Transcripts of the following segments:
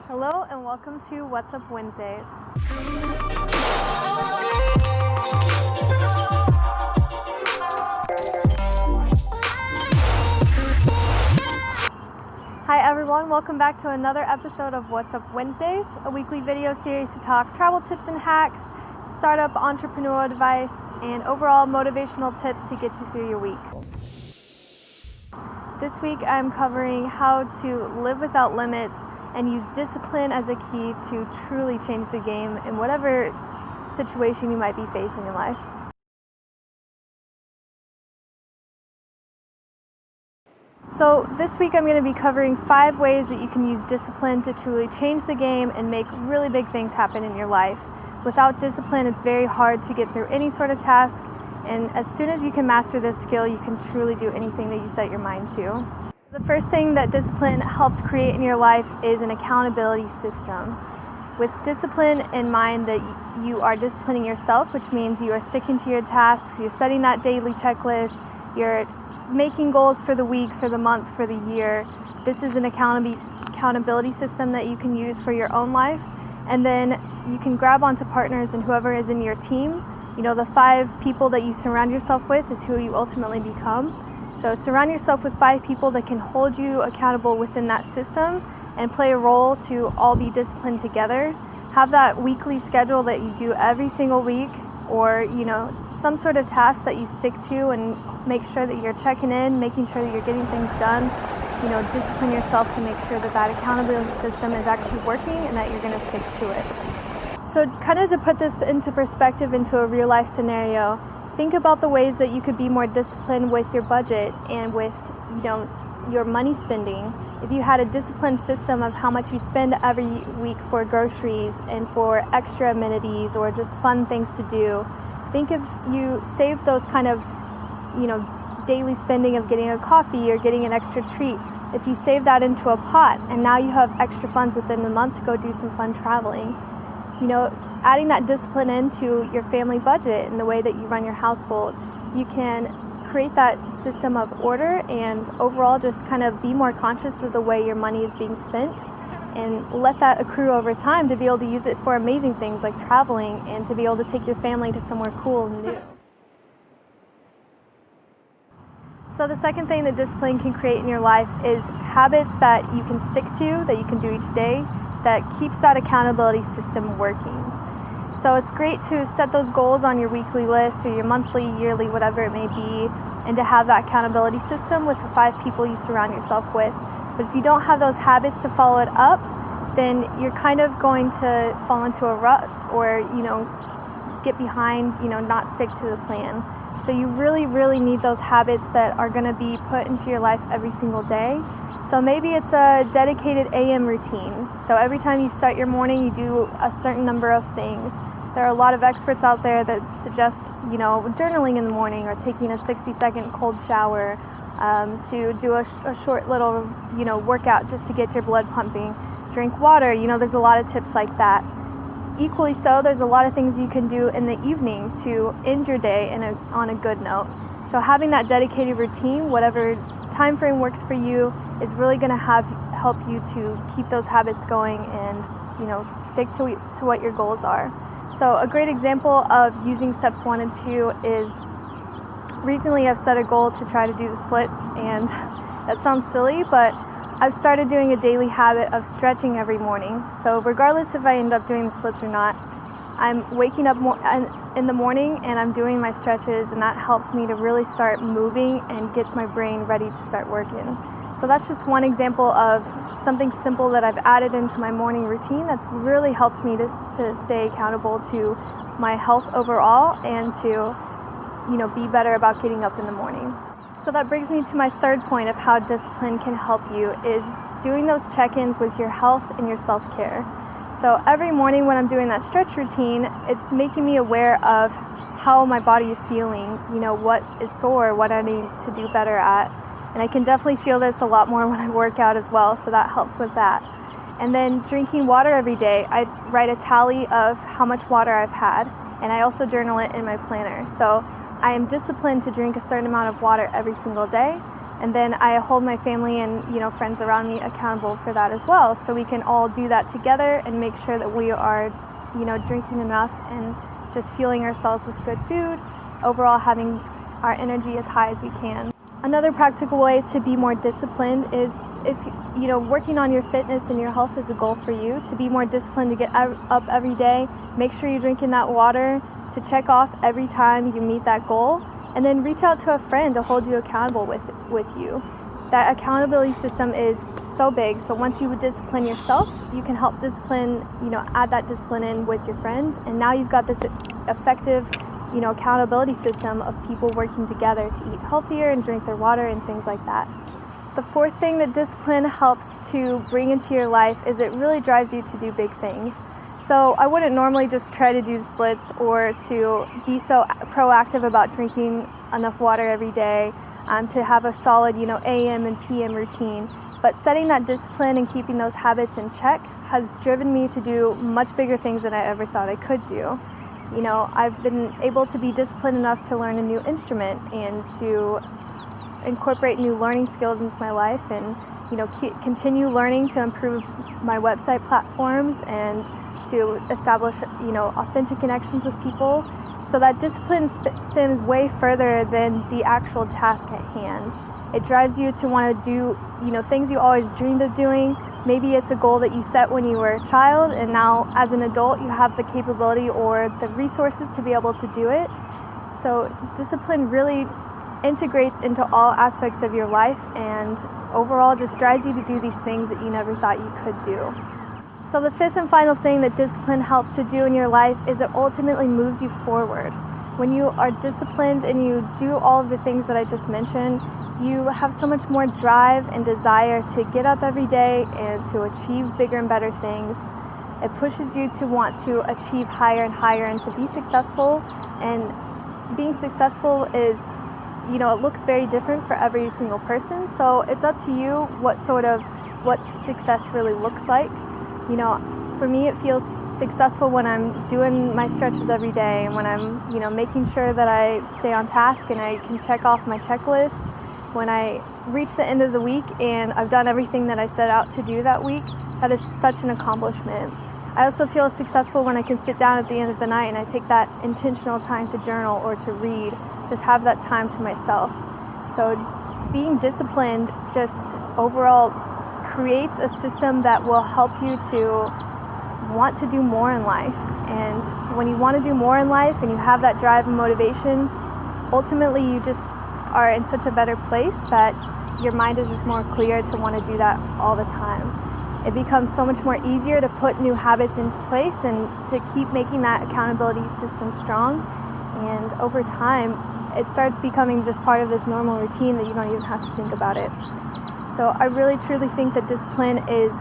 Hello and welcome to What's Up Wednesdays. Hi everyone, welcome back to another episode of What's Up Wednesdays, a weekly video series to talk travel tips and hacks, startup entrepreneurial advice, and overall motivational tips to get you through your week. This week I'm covering how to live without limits and use discipline as a key to truly change the game in whatever situation you might be facing in life. So this week I'm going to be covering 5 ways that you can use discipline to truly change the game and make really big things happen in your life. Without discipline, it's very hard to get through any sort of task, and as soon as you can master this skill, you can truly do anything that you set your mind to. The first thing that discipline helps create in your life is an accountability system. With discipline in mind, that you are disciplining yourself, which means you are sticking to your tasks, you're setting that daily checklist, you're making goals for the week, for the month, for the year. This is an accountability system that you can use for your own life. And then you can grab onto partners and whoever is in your team. You know, the 5 people that you surround yourself with is who you ultimately become. So surround yourself with 5 people that can hold you accountable within that system and play a role to all be disciplined together. Have that weekly schedule that you do every single week, or, you know, some sort of task that you stick to, and make sure that you're checking in, making sure that you're getting things done. You know, discipline yourself to make sure that that accountability system is actually working and that you're going to stick to it. So kind of to put this into perspective into a real life scenario, think about the ways that you could be more disciplined with your budget and with, you know, your money spending. If you had a disciplined system of how much you spend every week for groceries and for extra amenities or just fun things to do, think if you save those kind of, you know, daily spending of getting a coffee or getting an extra treat. If you save that into a pot and now you have extra funds within the month to go do some fun traveling. You know, adding that discipline into your family budget and the way that you run your household, you can create that system of order and overall just kind of be more conscious of the way your money is being spent, and let that accrue over time to be able to use it for amazing things like traveling and to be able to take your family to somewhere cool and new. So the second thing that discipline can create in your life is habits that you can stick to, that you can do each day, that keeps that accountability system working. So it's great to set those goals on your weekly list or your monthly, yearly, whatever it may be, and to have that accountability system with the 5 people you surround yourself with. But if you don't have those habits to follow it up, then you're kind of going to fall into a rut or, you know, get behind, you know, not stick to the plan. So you really need those habits that are going to be put into your life every single day. So maybe it's a dedicated AM routine. So every time you start your morning, you do a certain number of things. There are a lot of experts out there that suggest, you know, journaling in the morning or taking a 60-second cold shower, to do a short little, you know, workout just to get your blood pumping. Drink water. You know, there's a lot of tips like that. Equally so, there's a lot of things you can do in the evening to end your day on a good note. So having that dedicated routine, whatever time frame works for you, is really going to help you to keep those habits going and, you know, stick to what your goals are. So a great example of using steps 1 and 2 is recently I've set a goal to try to do the splits, and that sounds silly, but I've started doing a daily habit of stretching every morning. So regardless if I end up doing the splits or not, I'm waking up in the morning and I'm doing my stretches, and that helps me to really start moving and gets my brain ready to start working. So that's just one example of something simple that I've added into my morning routine that's really helped me to stay accountable to my health overall and to, you know, be better about getting up in the morning. So that brings me to my third point of how discipline can help you, is doing those check-ins with your health and your self-care. So every morning when I'm doing that stretch routine, it's making me aware of how my body is feeling, you know, what is sore, what I need to do better at. And I can definitely feel this a lot more when I work out as well, so that helps with that. And then drinking water every day. I write a tally of how much water I've had, and I also journal it in my planner. So I am disciplined to drink a certain amount of water every single day. And then I hold my family and friends around me accountable for that as well. So we can all do that together and make sure that we are drinking enough and just fueling ourselves with good food, overall having our energy as high as we can. Another practical way to be more disciplined is if working on your fitness and your health is a goal for you, to be more disciplined, to get up every day, make sure you're drinking that water, to check off every time you meet that goal, and then reach out to a friend to hold you accountable with you. That accountability system is so big, so once you would discipline yourself, you can help discipline, add that discipline in with your friend, and now you've got this effective accountability system of people working together to eat healthier and drink their water and things like that. The fourth thing that discipline helps to bring into your life is it really drives you to do big things. So I wouldn't normally just try to do the splits or to be so proactive about drinking enough water every day, to have a solid AM and PM routine. But setting that discipline and keeping those habits in check has driven me to do much bigger things than I ever thought I could do. I've been able to be disciplined enough to learn a new instrument and to incorporate new learning skills into my life, and continue learning to improve my website platforms and to establish authentic connections with people. So that discipline stems way further than the actual task at hand. It drives you to want to do things you always dreamed of doing. Maybe it's a goal that you set when you were a child, and now as an adult you have the capability or the resources to be able to do it. So discipline really integrates into all aspects of your life and overall just drives you to do these things that you never thought you could do. So the fifth and final thing that discipline helps to do in your life is it ultimately moves you forward. When you are disciplined and you do all of the things that I just mentioned, you have so much more drive and desire to get up every day and to achieve bigger and better things. It pushes you to want to achieve higher and higher and to be successful. And being successful is, it looks very different for every single person. So it's up to you what success really looks like. For me, it feels successful when I'm doing my stretches every day and when I'm, making sure that I stay on task and I can check off my checklist. When I reach the end of the week and I've done everything that I set out to do that week, that is such an accomplishment. I also feel successful when I can sit down at the end of the night and I take that intentional time to journal or to read, just have that time to myself. So being disciplined just overall creates a system that will help you to want to do more in life. And when you want to do more in life and you have that drive and motivation, ultimately you just are in such a better place that your mind is just more clear to want to do that all the time. It becomes so much more easier to put new habits into place and to keep making that accountability system strong. And over time, it starts becoming just part of this normal routine that you don't even have to think about it. So I really truly think that discipline is,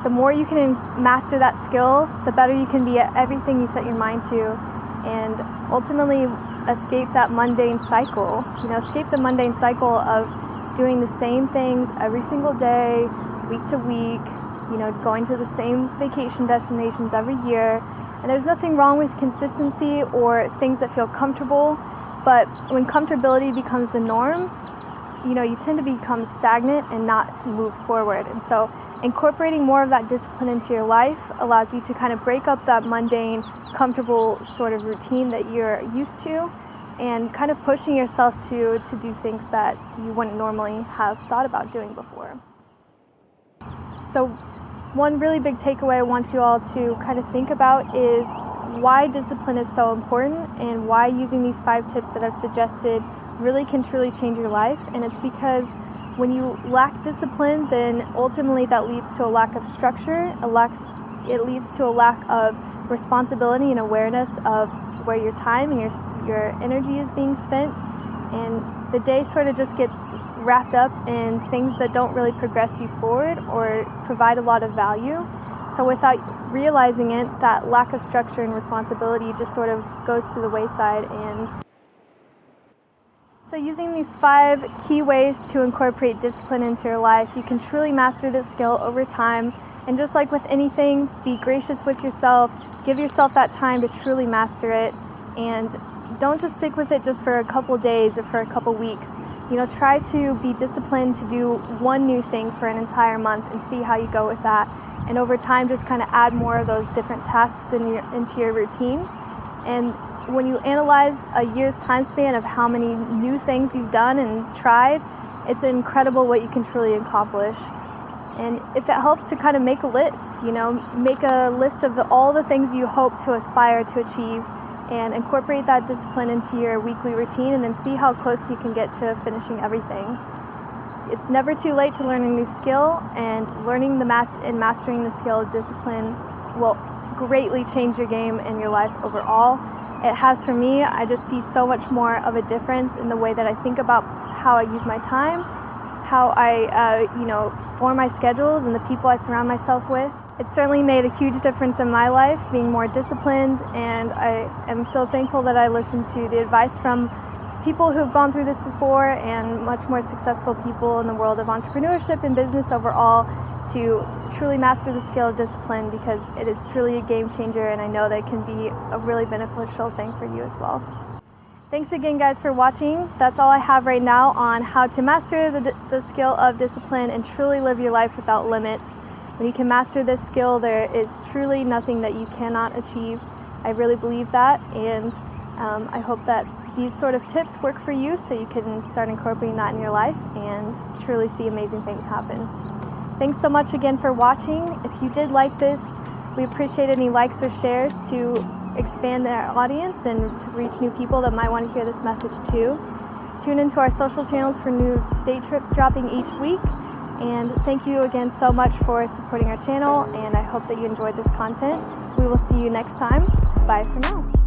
the more you can master that skill, the better you can be at everything you set your mind to, and ultimately escape that mundane cycle. Escape the mundane cycle of doing the same things every single day, week to week, going to the same vacation destinations every year. And there's nothing wrong with consistency or things that feel comfortable, but when comfortability becomes the norm, you tend to become stagnant and not move forward. And so incorporating more of that discipline into your life allows you to kind of break up that mundane, comfortable sort of routine that you're used to and kind of pushing yourself to do things that you wouldn't normally have thought about doing before. So one really big takeaway I want you all to kind of think about is why discipline is so important and why using these 5 tips that I've suggested really can truly change your life. And it's because when you lack discipline, then ultimately that leads to a lack of structure. It leads to a lack of responsibility and awareness of where your time and your energy is being spent. And the day sort of just gets wrapped up in things that don't really progress you forward or provide a lot of value. So without realizing it, that lack of structure and responsibility just sort of goes to the wayside. And so using these 5 key ways to incorporate discipline into your life, you can truly master this skill over time. And just like with anything, be gracious with yourself, give yourself that time to truly master it, and don't just stick with it just for a couple days or for a couple weeks. try to be disciplined to do one new thing for an entire month and see how you go with that. And over time, just kind of add more of those different tasks into your routine. And when you analyze a year's time span of how many new things you've done and tried, it's incredible what you can truly accomplish. And if it helps to kind of make a list, make a list of all the things you hope to aspire to achieve and incorporate that discipline into your weekly routine, and then see how close you can get to finishing everything. It's never too late to learn a new skill, and learning and mastering the skill of discipline will greatly change your game and your life overall. It has for me. I just see so much more of a difference in the way that I think about how I use my time, how I form my schedules, and the people I surround myself with. It certainly made a huge difference in my life, being more disciplined, and I am so thankful that I listened to the advice from people who have gone through this before and much more successful people in the world of entrepreneurship and business overall to truly master the skill of discipline, because it is truly a game changer, and I know that it can be a really beneficial thing for you as well. Thanks again, guys, for watching. That's all I have right now on how to master the skill of discipline and truly live your life without limits. When you can master this skill, there is truly nothing that you cannot achieve. I really believe that, and I hope that these sort of tips work for you so you can start incorporating that in your life and truly see amazing things happen. Thanks so much again for watching. If you did like this, we appreciate any likes or shares to expand our audience and to reach new people that might want to hear this message too. Tune into our social channels for new day trips dropping each week. And thank you again so much for supporting our channel, and I hope that you enjoyed this content. We will see you next time. Bye for now.